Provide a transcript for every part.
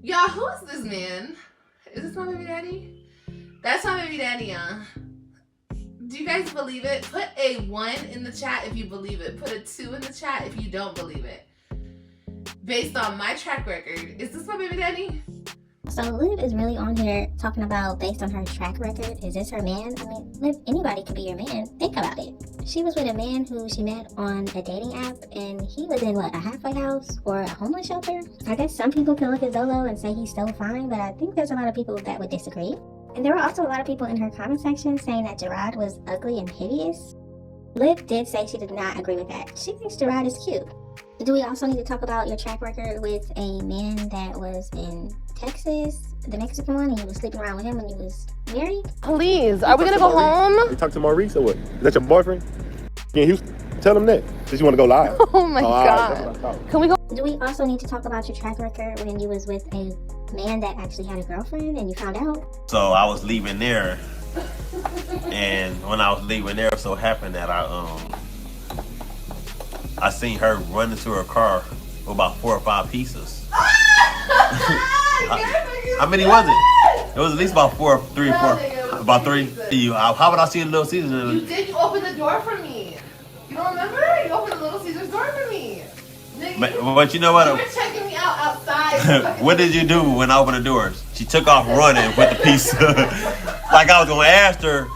Y'all, who is this man? Is this my baby daddy? That's my baby daddy, y'all. Do you guys believe it? Put a 1 in the chat if you believe it. Put a 2 in the chat if you don't believe it. Based on my track record, is this my baby daddy? So Liv is really on here talking about based on her track record, is this her man? I mean, Liv, anybody could be your man. Think about it. She was with a man who she met on a dating app, and he was in, what, a halfway house or a homeless shelter? I guess some people can look at Zolo and say he's still fine, but I think there's a lot of people that would disagree. And there were also a lot of people in her comment section saying that Gerard was ugly and hideous. Liv did say she did not agree with that. She thinks Gerard is cute. Do we also need to talk about your track record with a man that was in Texas, the Mexican one, and you were sleeping around with him when you was married? Please, are we gonna go home? You talk to Maurice or what? Is that your boyfriend? Yeah, he was, tell him that. Since you want to go live. Oh my God. Right, can we go? Do we also need to talk about your track record when you was with a man that actually had a girlfriend and you found out? So I was leaving there, and when I was leaving there, it so happened that I seen her run into her car with about 4 or 5 pieces. How many was it? It was at least about 3 or 4. About 3. How would I see a Little Caesars? You did. You opened the door for me. You don't remember? You opened the Little Caesars door for me. Nigga, but you know what? You were checking me out outside. What did you do when I opened the doors? She took off running with the pizza. Like I was gonna ask her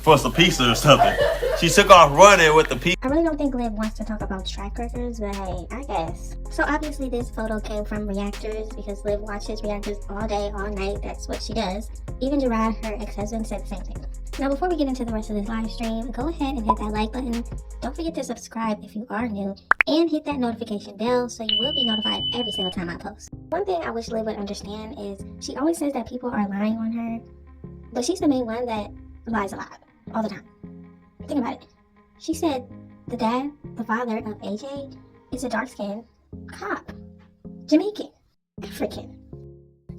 for some pizza or something. She took off running with the pizza. I really don't think Liv wants to talk about track records, but hey, I guess. So obviously this photo came from reactors because Liv watches reactors all day, all night. That's what she does. Even Gerard, her ex-husband, said the same thing. Now before we get into the rest of this live stream, go ahead and hit that like button. Don't forget to subscribe if you are new, and hit that notification bell so you will be notified every single time I post. One thing I wish Liv would understand is she always says that people are lying on her, but she's the main one that lies a lot, all the time. Think about it. She said the dad, the father of AJ, is a dark-skinned cop. Jamaican. African.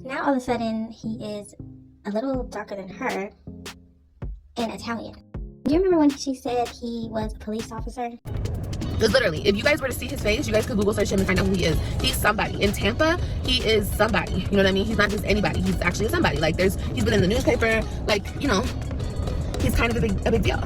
Now all of a sudden, he is a little darker than her and Italian. Do you remember when she said he was a police officer? Because literally, if you guys were to see his face, you guys could Google search him and find out who he is. He's somebody. In Tampa, he is somebody. You know what I mean? He's not just anybody. He's actually a somebody. Like, he's been in the newspaper. Like, you know, he's kind of a big deal.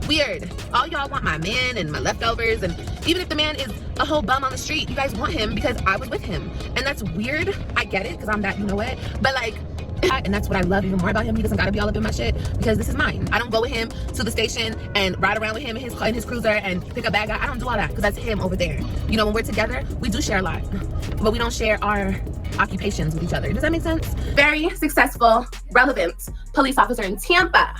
Weird. All y'all want my man and my leftovers, and even if the man is a whole bum on the street, you guys want him because I was with him. And that's weird. I get it, because I'm that, you know what? But like, and that's what I love even more about him. He doesn't gotta be all up in my shit because this is mine. I don't go with him to the station and ride around with him in his cruiser and pick up bad guy. I don't do all that because that's him over there. You know, when we're together, we do share a lot, but we don't share our occupations with each other. Does that make sense? Very successful, relevant police officer in Tampa.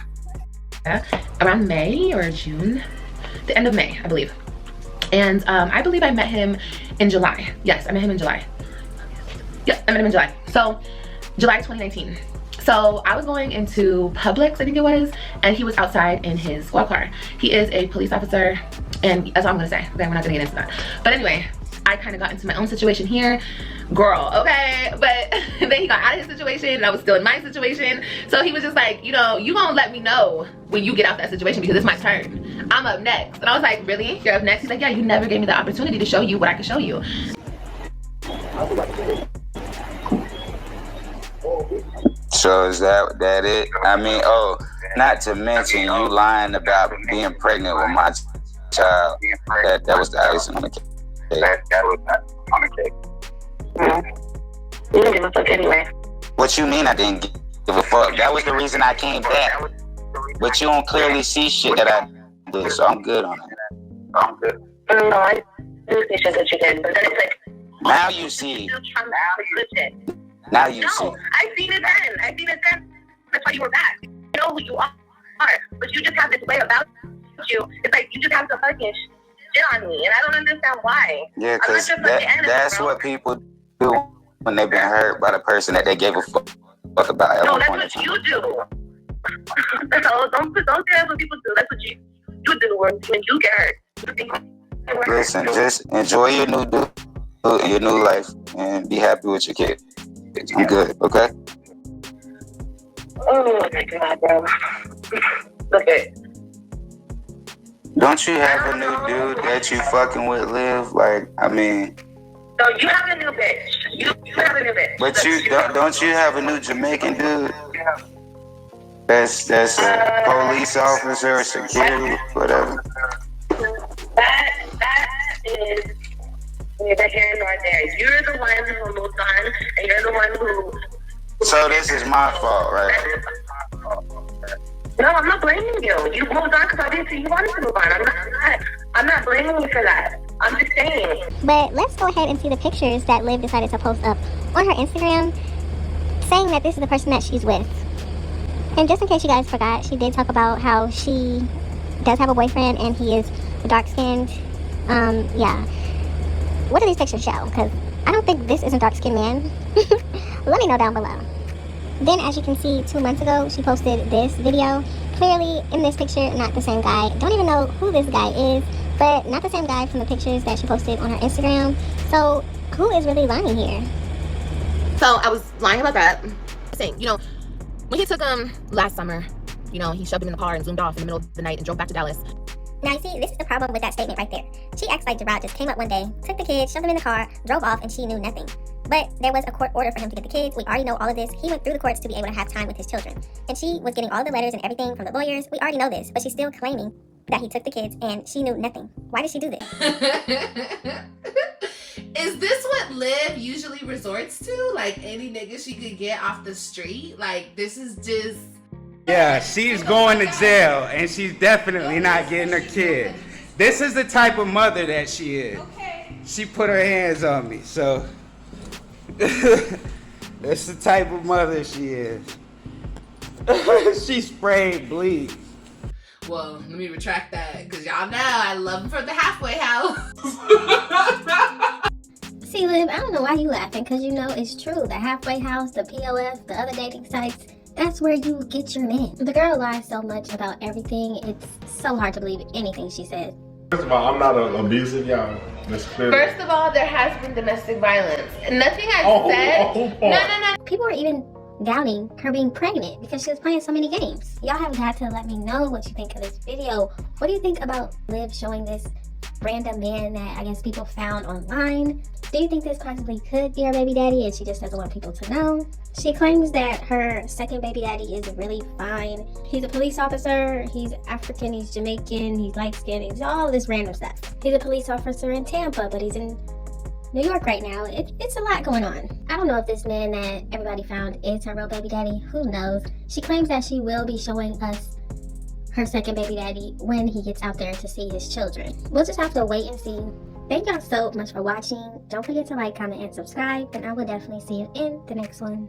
Around May or June, the end of May, I believe. And I believe I met him in July. Yes, I met him in July. Yes, I met him in July. So July 2019. So I was going into Publix, I think it was, and he was outside in his squad car. He is a police officer, and that's all I'm gonna say. Okay, we're not gonna get into that. But anyway, I kind of got into my own situation here, girl, okay? But then he got out of his situation and I was still in my situation. So he was just like, you know, you gonna let me know when you get out that situation because it's my turn. I'm up next. And I was like, really? You're up next? He's like, yeah, you never gave me the opportunity to show you what I could show you. So is that it? I mean, oh, not to mention you lying about being pregnant with my child. That was the icing on the cake. That was not on the cake. You didn't give a fuck anyway. What you mean I didn't give a fuck? That was the reason I came back. But you don't clearly see shit that I did, so I'm good on it. I'm good. No, I do see shit that you did, but then it's like... Now you see. Now you see. I seen it then. That's why you were back. You know who you are, but you just have this way about you. It's like you just have to fucking shit on me, and I don't understand why. Yeah, because that's what people do when they've been hurt by the person that they gave a fuck about. No, that's what you do. So don't say that's what people do. That's what you do when you get hurt. Listen, just enjoy your new life and be happy with your kid. I'm good, okay? Oh my God, bro. Okay. Don't you have a new dude that you fucking with, Liv? Like, I mean, So you have a new bitch. You have a new bitch. But you don't you have a new Jamaican dude? That's a police officer or security, whatever. That is neither here nor there. You're the one who moved on, and you're the one who. So this is my fault, right? No, I'm not blaming you. You moved on because obviously you wanted to move on. I'm not blaming you for that. I'm just saying. But let's go ahead and see the pictures that Liv decided to post up on her Instagram, saying that this is the person that she's with. And just in case you guys forgot, she did talk about how she does have a boyfriend and he is dark-skinned. Yeah. What do these pictures show? Because I don't think this is a dark-skinned man. Let me know down below. Then, as you can see, 2 months ago, she posted this video. Clearly, in this picture, not the same guy. Don't even know who this guy is, but not the same guy from the pictures that she posted on her Instagram. So, who is really lying here? So I was lying about that. Saying, you know, when he took him last summer, you know, he shoved him in the car and zoomed off in the middle of the night and drove back to Dallas. Now, you see, this is the problem with that statement right there. She acts like Gerard just came up one day, took the kids, shoved them in the car, drove off, and she knew nothing. But there was a court order for him to get the kids. We already know all of this. He went through the courts to be able to have time with his children. And she was getting all the letters and everything from the lawyers. We already know this. But she's still claiming that he took the kids and she knew nothing. Why did she do this? Is this what Liv usually resorts to? Like any nigga she could get off the street? Like this is just... Yeah, she's going to jail and she's definitely not getting her kid. This is the type of mother that she is. She put her hands on me, so... That's the type of mother she is. She sprayed bleach. Well, let me retract that, because y'all know I love him from the halfway house. See, Liv, I don't know why you laughing, because you know it's true. The halfway house, the POF, the other dating sites, that's where you get your men. The girl lies so much about everything, it's so hard to believe anything she said. First of all, I'm not abusive, y'all. That's clear. First of all, there has been domestic violence. Nothing I've said. No. People are even doubting her being pregnant because she was playing so many games. Y'all have got to let me know what you think of this video. What do you think about Liv showing this random man that I guess people found online? Do you think this possibly could be her baby daddy and she just doesn't want people to know? She claims that her second baby daddy is really fine. He's a police officer, he's African, he's Jamaican, he's light-skinned, he's all this random stuff. He's a police officer in Tampa, but he's in New York right now. It's a lot going on. I don't know if this man that everybody found is her real baby daddy. Who knows? She claims that she will be showing us her second baby daddy when he gets out there to see his children. We'll just have to wait and see. Thank y'all so much for watching. Don't forget to like, comment, and subscribe, and I will definitely see you in the next one.